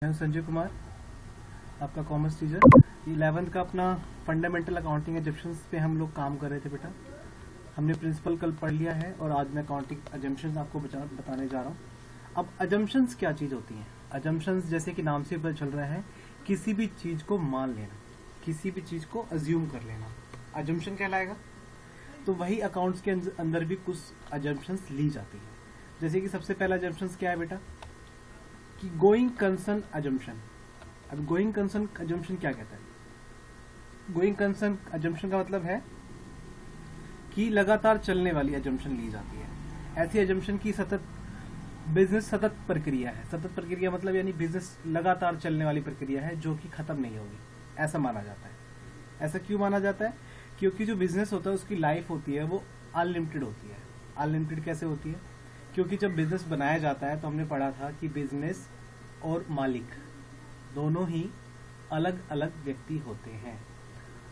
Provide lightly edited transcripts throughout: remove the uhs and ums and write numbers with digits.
मैं संजय कुमार, आपका commerce teacher. 11th का अपना फंडामेंटल अकाउंटिंग एजम्पशंस पे हम लोग काम कर रहे थे बेटा। हमने प्रिंसिपल कल पढ़ लिया है और आज मैं अकाउंटिंग एजम्पशंस आपको बताने जा रहा हूँ। अब एजम्पशंस क्या चीज़ होती हैं? एजम्पशंस जैसे कि नाम से पता चल रहा है, किसी भी चीज़ को मान लेना, किसी भी चीज़ को अज्यूम कर लेना एजम्पशन कहलाएगा। तो वही अकाउंट्स के अंदर भी कुछ एजम्पशंस ली जाती है। जैसे कि सबसे पहला एजम्पशंस क्या है बेटा कि गोइंग कंसर्न अजम्पशन। अब गोइंग कंसर्न अजम्पशन क्या कहता है? गोइंग कंसर्न अजम्पशन का मतलब है कि लगातार चलने वाली अजम्पशन ली जाती है। ऐसी अजम्पशन की बिजनेस सतत प्रक्रिया है। सतत प्रक्रिया मतलब यानी बिजनेस लगातार चलने वाली प्रक्रिया है जो कि खत्म नहीं होगी, ऐसा माना जाता है। ऐसा क्यों माना जाता है? क्योंकि जो बिजनेस होता है उसकी लाइफ होती है वो अनलिमिटेड होती है। अनलिमिटेड कैसे होती है? क्योंकि जब बिजनेस बनाया जाता है तो हमने पढ़ा था कि बिजनेस और मालिक दोनों ही अलग अलग व्यक्ति होते हैं।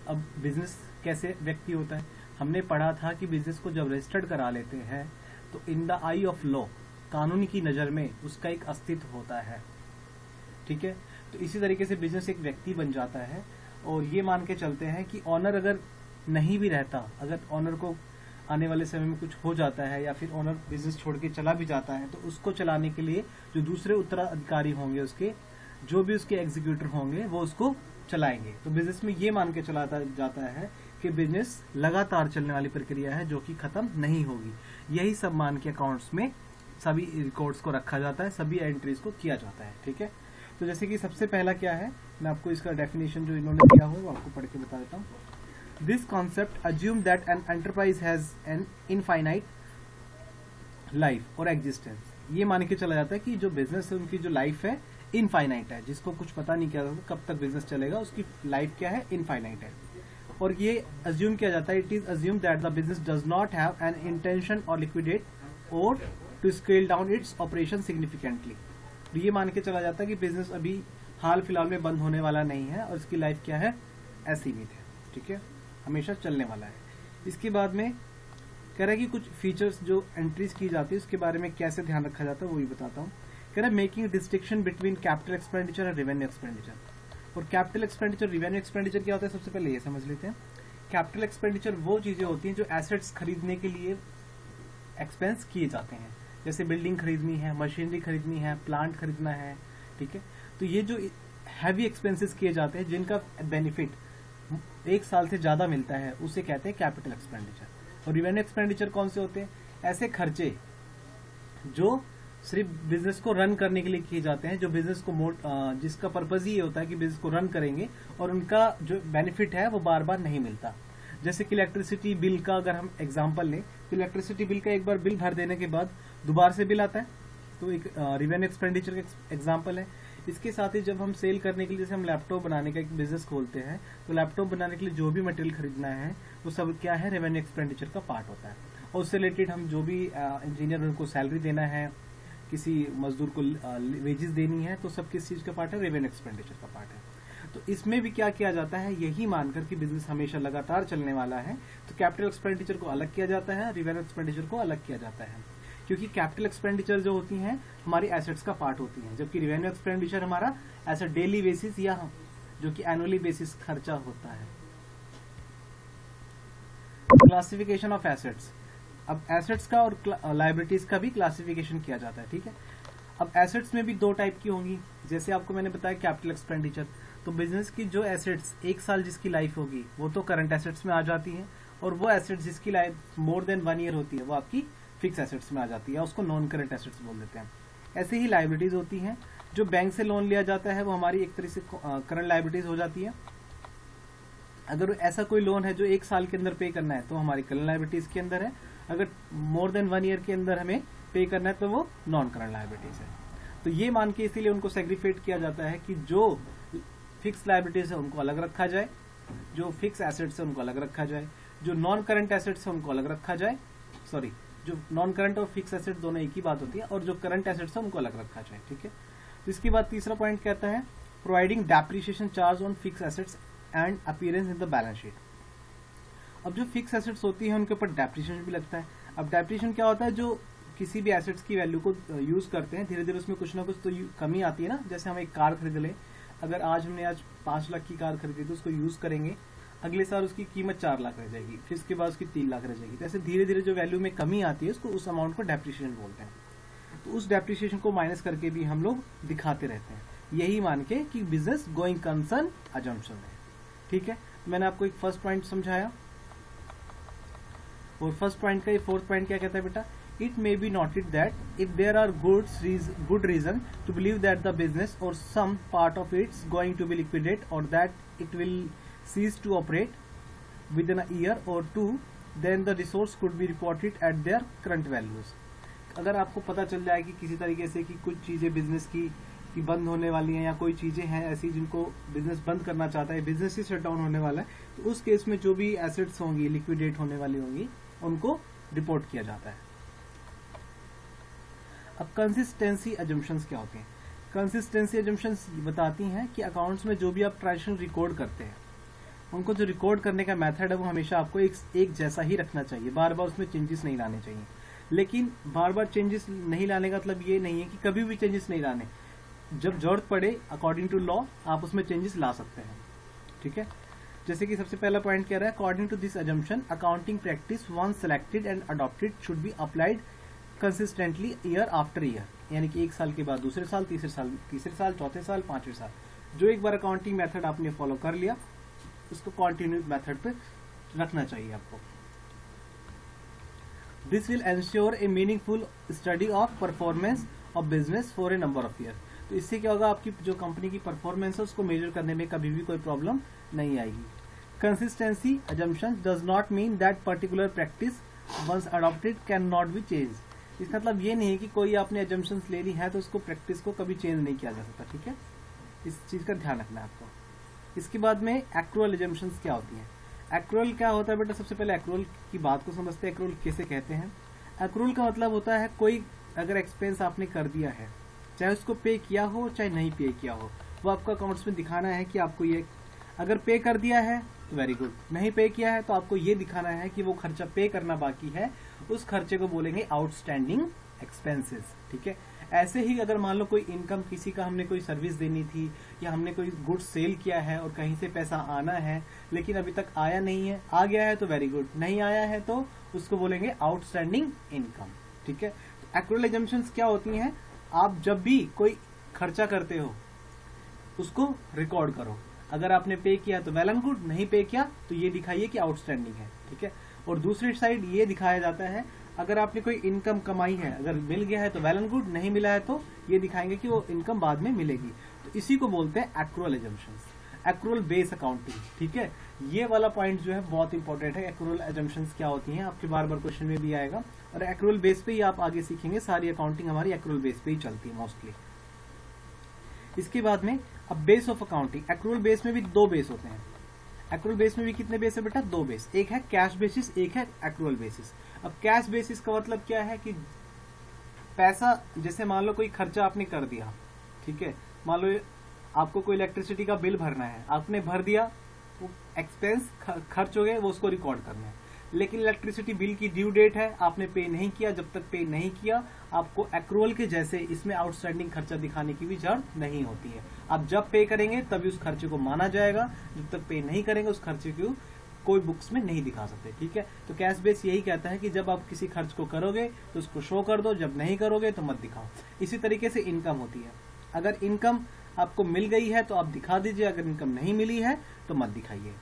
अब बिजनेस कैसे व्यक्ति होता है? हमने पढ़ा था कि बिजनेस को जब रजिस्टर्ड करा लेते हैं तो in the I of law, कानून की नज़र में उसका एक अस्तित्व होता है। ठीक है, तो इसी तरीके से बिजनेस एक व्यक्ति बन जाता है। और ये मान के चलते हैं कि ऑनर अगर नहीं भी रहता, अगर ऑनर को आने वाले समय में कुछ हो जाता है या फिर ऑनर बिजनेस छोड़ के चला भी जाता है तो उसको चलाने के लिए जो दूसरे उत्तराधिकारी होंगे, उसके जो भी उसके एग्जीक्यूटर होंगे वो उसको चलाएंगे। तो बिजनेस में ये मान के चलाता जाता है कि बिजनेस लगातार चलने वाली प्रक्रिया है जो कि खत्म नहीं होगी। यही सब मान के अकाउंट्स में सभी रिकॉर्ड्स को रखा जाता है, सभी एंट्रीज को किया जाता है। ठीक है, तो जैसे कि सबसे पहला क्या है, मैं आपको इसका डेफिनेशन जो इन्होंने दिया हो वो आपको पढ़ के बता देता हूँ। This concept assumes that an enterprise has an infinite life or existence। ये मान के चला जाता है कि जो बिजनेस है उनकी जो लाइफ है इनफाइनाइट है, जिसको कुछ पता नहीं क्या कब तक बिजनेस चलेगा, उसकी लाइफ क्या है, इनफाइनाइट है। और ये अज्यूम किया जाता है, it is assume that the business does not have an intention or liquidate or to scale down its operation significantly. तो ये मान के चला जाता है कि बिजनेस अभी हाल फिलहाल में बंद होने वाला नहीं है और इसकी लाइफ क्या है, असीमित है। ठीक है, हमेशा चलने वाला है। इसके बाद में कह रहा है कि कुछ फीचर्स जो एंट्रीज की जाती है उसके बारे में कैसे ध्यान रखा जाता है वो भी बताता हूँ। कह रहा है making distinction between capital expenditure और रेवेन्यू एक्सपेंडिचर। और कैपिटल एक्सपेंडिचर, रेवेन्यू एक्सपेंडिचर क्या होता है, सबसे पहले ये समझ लेते हैं। कैपिटल एक्सपेंडिचर वो चीजें होती हैं जो एसेट्स खरीदने के लिए एक्सपेंस किए जाते हैं। जैसे बिल्डिंग खरीदनी है, मशीनरी खरीदनी है, प्लांट खरीदना है। ठीक है, तो ये जो हैवी एक्सपेंसेस किए जाते हैं जिनका बेनिफिट एक साल से ज्यादा मिलता है उसे कहते हैं कैपिटल एक्सपेंडिचर। और रेवेन्यू एक्सपेंडिचर कौन से होते हैं? ऐसे खर्चे जो सिर्फ बिजनेस को रन करने के लिए किए जाते हैं, जो बिजनेस को जिसका पर्पज ही होता है कि बिजनेस को रन करेंगे और उनका जो बेनिफिट है वो बार बार नहीं मिलता। जैसे कि इलेक्ट्रिसिटी बिल का अगर हम एग्जाम्पल लें तो इलेक्ट्रिसिटी बिल का एक बार बिल भर देने के बाद दोबारा से बिल आता है, तो एक रेवेन्यू एक्सपेंडिचर का एग्जाम्पल है। इसके साथ ही जब हम सेल करने के लिए, जैसे हम लैपटॉप बनाने का एक बिजनेस खोलते हैं तो लैपटॉप बनाने के लिए जो भी मटेरियल खरीदना है वो सब क्या है, रेवेन्यू एक्सपेंडिचर का पार्ट होता है। और उससे रिलेटेड हम जो भी इंजीनियर उनको सैलरी देना है, किसी मजदूर को वेजेस देनी है, तो सब किस चीज का पार्ट है, रेवेन्यू एक्सपेंडिचर का पार्ट है। तो इसमें भी क्या किया जाता है, यही मानकर कि बिजनेस हमेशा लगातार चलने वाला है तो कैपिटल एक्सपेंडिचर को अलग किया जाता है, रेवेन्यू एक्सपेंडिचर को अलग किया जाता है। क्योंकि कैपिटल एक्सपेंडिचर जो होती हैं हमारी एसेट्स का पार्ट होती हैं, जबकि रेवेन्यू एक्सपेंडिचर हमारा ऐसा डेली बेसिस या जो कि एनुअली बेसिस खर्चा होता है। Classification of assets. अब एसेट्स का और लायबिलिटीज का भी क्लासिफिकेशन किया जाता है। ठीक है, अब एसेट्स में भी दो टाइप की होंगी। जैसे आपको मैंने बताया कैपिटल एक्सपेंडिचर, तो बिजनेस की जो एसेट्स एक साल जिसकी लाइफ होगी वो तो करंट एसेट्स में आ जाती है, और वो एसेट्स जिसकी लाइफ मोर देन 1 ईयर होती है वो आपकी फिक्स एसेट्स में आ जाती है, उसको नॉन करंट एसेट्स बोल देते हैं। ऐसे ही लायबिलिटीज होती हैं, जो बैंक से लोन लिया जाता है वो हमारी एक तरह से करंट लायबिलिटीज हो जाती है। अगर ऐसा कोई लोन है जो 1 साल के अंदर पे करना है तो हमारी करंट लायबिलिटीज के अंदर है। अगर मोर देन 1 ईयर के अंदर हमें पे करना है तो वो नॉन करंट लायबिलिटीज है। तो ये मान के इसीलिए उनको सेग्रीफाइड किया जाता है कि जो फिक्स लायबिलिटीज है उनको अलग रखा जाए, जो फिक्स एसेट्स है उनको अलग रखा जाए, जो नॉन करंट एसेट्स है उनको अलग रखा जाए। सॉरी, जो नॉन करंट और फिक्स एसेट दोनों एक ही बात होती है, और जो करंट एसेट्स है उनको अलग रखा जाए। ठीक है, तो इसके बाद तीसरा पॉइंट कहता है providing depreciation charge on fix assets and appearance in the balance sheet. अब जो फिक्स एसेट्स होती है उनके ऊपर डेप्रिसिएशन भी लगता है। अब डेप्रिसिएशन क्या होता है, जो किसी भी एसेट्स की वैल्यू को यूज करते हैं, धीरे धीरे उसमें कुछ ना कुछ तो कमी आती है ना। जैसे हम एक कार खरीद लें, अगर हमने 5 लाख की कार खरीदी तो उसको यूज करेंगे, अगले साल उसकी कीमत 4 लाख रह जाएगी, फिर इसके बाद उसकी 3 लाख रह जाएगी। तो ऐसे धीरे धीरे जो वैल्यू में कमी आती है उसको, उस अमाउंट को डेप्रिसिएशन बोलते हैं। तो उस डेप्रिसिएशन को माइनस करके भी हम लोग दिखाते रहते हैं, यही मान के कि बिजनेस गोइंग कंसर्न अजम्पशन है। ठीक है, मैंने आपको एक फर्स्ट पॉइंट समझाया, और फर्स्ट पॉइंट का ये फोर्थ पॉइंट क्या कहता है बेटा, it may be noted that if there are good reason to believe that the business or some part of it's going to be liquidate or that it will cease to operate within a year or two, then the resource could be reported at their current values। अगर आपको पता चल जाए कि किसी तरीके से कि कुछ चीजें बिजनेस की बंद होने वाली हैं, या कोई चीजें हैं ऐसी जिनको बिजनेस बंद करना चाहता है, बिजनेस ही शट डाउन होने वाला है, तो उस केस में जो भी एसेट्स होंगी लिक्विडेट होने वाली होंगी उनको रिपोर्ट किया जाता है। अब कंसिस्टेंसी अजम्पशंस क्या होते हैं? कंसिस्टेंसी अजम्पशंस बताती हैं कि अकाउंट्स में जो भी आप ट्रांजेक्शन रिकॉर्ड करते हैं, उनको जो रिकॉर्ड करने का मेथड है वो हमेशा आपको एक जैसा ही रखना चाहिए, बार बार उसमें चेंजेस नहीं लाने चाहिए। लेकिन बार बार चेंजेस नहीं लाने का मतलब ये नहीं है कि कभी भी चेंजेस नहीं लाने, जब जरूरत पड़े अकॉर्डिंग टू लॉ आप उसमें चेंजेस ला सकते हैं। ठीक है, जैसे कि सबसे पहला पॉइंट कह रहा है, according to this assumption accounting practice once selected and adopted should be applied consistently year after year, यानी कि 1 साल के बाद दूसरे साल, तीसरे साल, चौथे साल, 5वें साल, जो एक बार अकाउंटिंग मेथड आपने फॉलो कर लिया उसको कंटिन्यू मेथड पे रखना चाहिए आपको। This will ensure A meaningful study of performance of business for a number of year. तो इससे क्या होगा, आपकी जो कंपनी की परफॉर्मेंस है उसको मेजर करने में कभी भी कोई प्रॉब्लम नहीं आएगी। Consistency assumption does not mean that particular practice once adopted can not be change. इसका मतलब ये नहीं है कि कोई आपने अजम्पशंस ले ली है तो उसको प्रैक्टिस को कभी चेंज नहीं किया जा सकता। ठीक है, इस चीज का ध्यान रखना है आपको। इसके बाद में एक्रूअल अजम्पशंस क्या होती हैं? एक्रूअल क्या होता है बेटा, सबसे पहले एक्रूअल की बात को समझते हैं। एक्रूअल किसे कहते हैं? एक्रूअल का मतलब होता है कोई अगर एक्सपेंस आपने कर दिया है, चाहे उसको पे किया हो चाहे नहीं पे किया हो, वो आपको अकाउंट्स में दिखाना है कि आपको ये, अगर पे कर दिया है तो वेरी गुड, नहीं पे किया है तो आपको ये दिखाना है कि वो खर्चा पे करना बाकी है, उस खर्चे को बोलेंगे आउटस्टैंडिंग एक्सपेंसेस। ठीक है, ऐसे ही अगर मान लो कोई इनकम, किसी का हमने कोई सर्विस देनी थी या हमने कोई गुड्स सेल किया है और कहीं से पैसा आना है लेकिन अभी तक आया नहीं है, आ गया है तो वेरी गुड, नहीं आया है तो उसको बोलेंगे आउटस्टैंडिंग इनकम। ठीक है, तो एक्रूअल अजम्पशंस क्या होती हैं, आप जब भी कोई खर्चा करते हो उसको रिकॉर्ड करो, अगर आपने पे किया तो वेल एंड गुड, नहीं पे किया तो ये दिखाइए कि आउटस्टैंडिंग है। ठीक है, और दूसरी साइड ये दिखाया जाता है अगर आपने कोई इनकम कमाई है, अगर मिल गया है तो वेल एंड गुड, नहीं मिला है तो ये दिखाएंगे कि वो इनकम बाद में मिलेगी। तो इसी को बोलते हैं accrual assumptions, accrual base accounting. ठीक है, ये वाला पॉइंट जो है बहुत इंपॉर्टेंट है। एक्रूअल अजम्पशंस क्या होती हैं आपके बार बार क्वेश्चन में भी आएगा, और एक्रूअल बेस पे ही आप आगे सीखेंगे। सारी अकाउंटिंग हमारी एक्रूअल बेस पे ही चलती है मोस्टली। इसके बाद में अब base of accounting, accrual base में भी 2 बेस होते हैं। एक्रूअल बेस में भी कितने बेस है बेटा? 2 बेस, एक है कैश बेसिस, एक है एक्रूअल बेसिस। अब कैश बेसिस का मतलब क्या है कि पैसा, जैसे मान लो कोई खर्चा आपने कर दिया, ठीक है, मान लो आपको कोई इलेक्ट्रिसिटी का बिल भरना है, आपने भर दिया, वो एक्सपेंस खर्च हो गए, वो उसको रिकॉर्ड करना है। लेकिन इलेक्ट्रिसिटी बिल की ड्यू डेट है, आपने पे नहीं किया, जब तक पे नहीं किया आपको एक्रूअल के जैसे इसमें आउटस्टैंडिंग खर्चा दिखाने की भी जरूरत नहीं होती है। आप जब पे करेंगे तभी उस खर्चे को माना जाएगा, जब तक पे नहीं करेंगे उस खर्चे को कोई बुक्स में नहीं दिखा सकते। ठीक है, तो कैश बेस यही कहता है कि जब आप किसी खर्च को करोगे तो उसको शो कर दो, जब नहीं करोगे तो मत दिखाओ। इसी तरीके से इनकम होती है, अगर इनकम आपको मिल गई है तो आप दिखा दीजिए, अगर इनकम नहीं मिली है तो मत दिखाइए।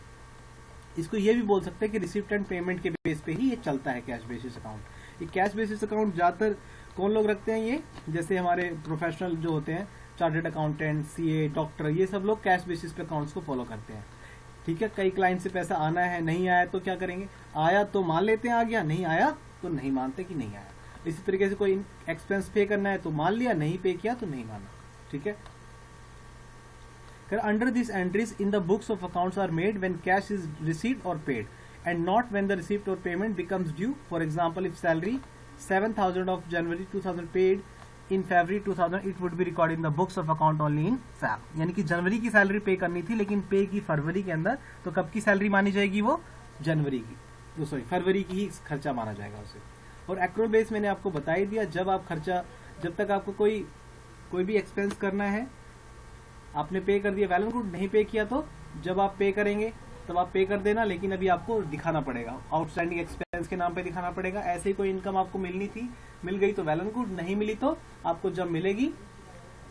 इसको ये भी बोल सकते हैं कि रिसिप्ट एंड पेमेंट के बेस पे ही ये चलता है कैश बेसिस अकाउंट। ये कैश बेसिस अकाउंट ज्यादातर कौन लोग रखते हैं? ये जैसे हमारे प्रोफेशनल जो होते हैं, चार्टर्ड अकाउंटेंट, सीए, डॉक्टर, ये सब लोग कैश बेसिस पे अकाउंट्स को फॉलो करते हैं। ठीक है, कई क्लाइंट से पैसा आना है, नहीं आया तो क्या करेंगे? आया तो मान लेते हैं आ गया, नहीं आया तो नहीं मानते कि नहीं आया। इसी तरीके से कोई एक्सपेंस पे करना है तो मान लिया, नहीं पे किया तो नहीं माना। ठीक है, under these entries in the books of accounts are made when cash is received or paid and not when the receipt or payment becomes due. For example, if salary 7,000 of January 2000 paid in February 2000, it would be recorded in the books of account only in Feb. यानी कि जनवरी की salary पे करनी थी लेकिन पे की फरवरी के अंदर, तो कब की सैलरी मानी जाएगी? वो जनवरी की, सॉरी फरवरी की ही खर्चा माना जाएगा उसे। और एक्रूअल बेस मैंने आपको बता ही दिया, जब तक आपको कोई भी एक्सपेंस करना है, आपने पे कर दिया, वेल एंड गुड। नहीं पे किया तो जब आप पे करेंगे तब आप पे कर देना, लेकिन अभी आपको दिखाना पड़ेगा, आउटस्टैंडिंग एक्सपेंस के नाम पे दिखाना पड़ेगा। ऐसे ही कोई इनकम आपको मिलनी थी, मिल गई तो वेल एंड गुड, नहीं मिली तो आपको जब मिलेगी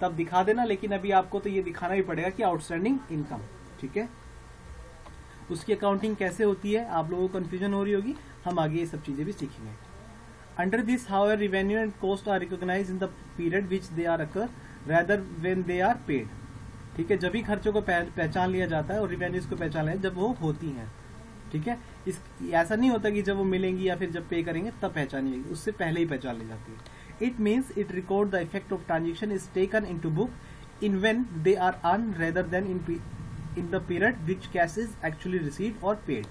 तब दिखा देना, लेकिन अभी आपको तो ये दिखाना ही पड़ेगा कि आउटस्टैंडिंग इनकम, ठीक है। उसकी अकाउंटिंग कैसे होती है, आप लोगों को कंफ्यूजन हो रही होगी, हम आगे ये सब चीजें भी सीखेंगे। Under this however revenue and cost are recognized in the period which they are occur rather when they are paid, ठीक है। जब भी खर्चों को पहचान लिया जाता है और रिवेन्यूज को पहचान लिया जब वो होती हैं, ठीक है। ऐसा नहीं होता कि जब वो मिलेंगी या फिर जब पे करेंगे तब पहचानी जाएगी, उससे पहले ही पहचान ली जाती है। It means it record the effect of transaction is taken into book in when they are earn rather than in the period which cash is actually received और पेड।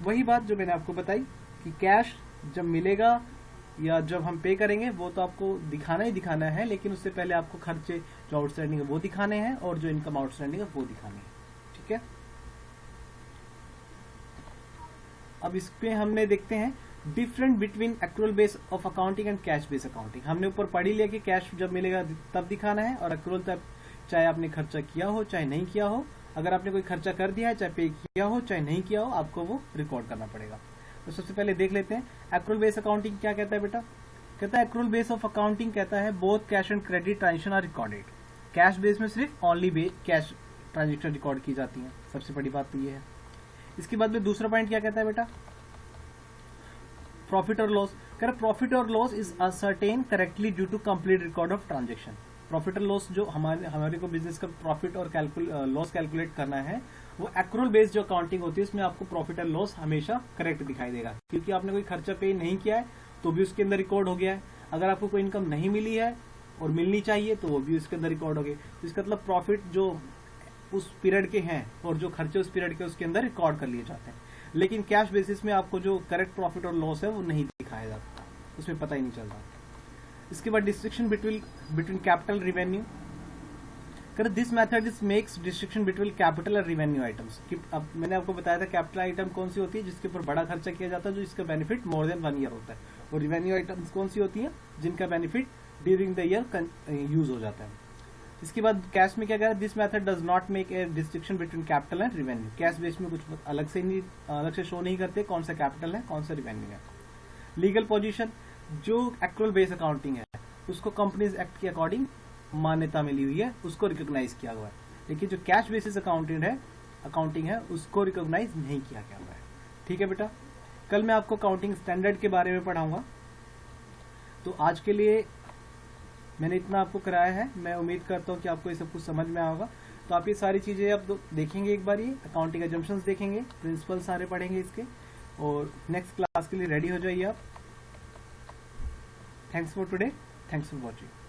वही बात जो मैंने आपको बताई कि कैश जब मिलेगा या जब हम पे करेंगे वो तो आपको दिखाना ही दिखाना है, लेकिन उससे पहले आपको खर्चे जो आउटस्टैंडिंग है वो दिखाने हैं और जो इनकम आउटस्टैंडिंग है वो दिखाने हैं, ठीक है। अब इस पे हमने देखते हैं different between accrual base of accounting and cash base accounting. हमने ऊपर पढ़ ही लिया कि कैश जब मिलेगा तब दिखाना है, और एक्रूअल तब चाहे आपने खर्चा किया हो चाहे नहीं किया हो। अगर आपने कोई खर्चा कर दिया है, चाहे पे किया हो चाहे नहीं किया हो, आपको वो रिकॉर्ड करना पड़ेगा। तो सबसे पहले देख लेते हैं एक्रूअल बेस अकाउंटिंग क्या कहता है बेटा। कहता है एक्रूअल बेस ऑफ अकाउंटिंग कहता है both cash and credit transaction are recorded. Cash base में सिर्फ ओनली कैश ट्रांजेक्शन रिकॉर्ड की जाती है, सबसे बड़ी बात तो ये है। इसके बाद में दूसरा पॉइंट क्या कहता है बेटा, प्रॉफिट और लॉस। कह रहा प्रॉफिट और loss is ascertain correctly due to complete record of transaction. Profit और लॉस जो हमारे को बिजनेस का प्रॉफिट और लॉस कैलकुलेट करना है, वो एक्रूअल बेस्ड जो अकाउंटिंग होती है उसमें आपको प्रॉफिट और लॉस हमेशा करेक्ट दिखाई देगा, क्योंकि आपने कोई खर्चा पे नहीं किया है तो भी उसके अंदर रिकॉर्ड हो गया है। अगर आपको कोई इनकम नहीं मिली है और मिलनी चाहिए तो वो भी उसके अंदर रिकॉर्ड हो गई। तो इसका मतलब प्रॉफिट जो उस पीरियड के हैं और जो खर्चे उस पीरियड के उसके अंदर रिकॉर्ड कर लिए जाते हैं। लेकिन कैश बेसिस में आपको जो करेक्ट प्रॉफिट और लॉस है वो नहीं दिखाया जाता, उसमें पता ही नहीं चलता। इसके बाद डिस्टिंक्शन बिटवीन कैपिटल रेवेन्यू। कर this method is makes distinction between capital और रेवेन्यू आइटम्स। अब मैंने आपको बताया था कैपिटल आइटम कौन सी होती है, जिसके ऊपर बड़ा खर्चा किया जाता है, जो इसका बेनिफिट मोर देन 1 ईयर होता है, और रेवेन्यू आइटम्स कौन सी होती है, जिनका benefit during the year use हो जाता है। इसके बाद कैश में क्या कह रहा है, this method does not make a distinction between capital and revenue. Cash base में कुछ अलग से शो नहीं करते कौन सा कैपिटल है कौन सा रेवेन्यू है। लीगल पोजीशन, जो एक्रूअल बेस अकाउंटिंग है उसको कंपनीज एक्ट के अकॉर्डिंग मान्यता मिली हुई है, उसको रिकॉग्नाइज किया हुआ है। लेकिन जो कैश बेसिस अकाउंटिंग है उसको रिकॉग्नाइज नहीं किया गया हुआ है, ठीक है बेटा। कल मैं आपको अकाउंटिंग स्टैंडर्ड के बारे में पढ़ाऊंगा। तो आज के लिए मैंने इतना आपको कराया है, मैं उम्मीद करता हूँ कि आपको ये सब कुछ समझ में आएगा। तो आप ये सारी चीजें अब देखेंगे, एक बार ये अकाउंटिंग एजम्पशंस देखेंगे, प्रिंसिपल सारे पढ़ेंगे इसके, और नेक्स्ट क्लास के लिए रेडी हो जाइए आप। Thanks for today, thanks for watching.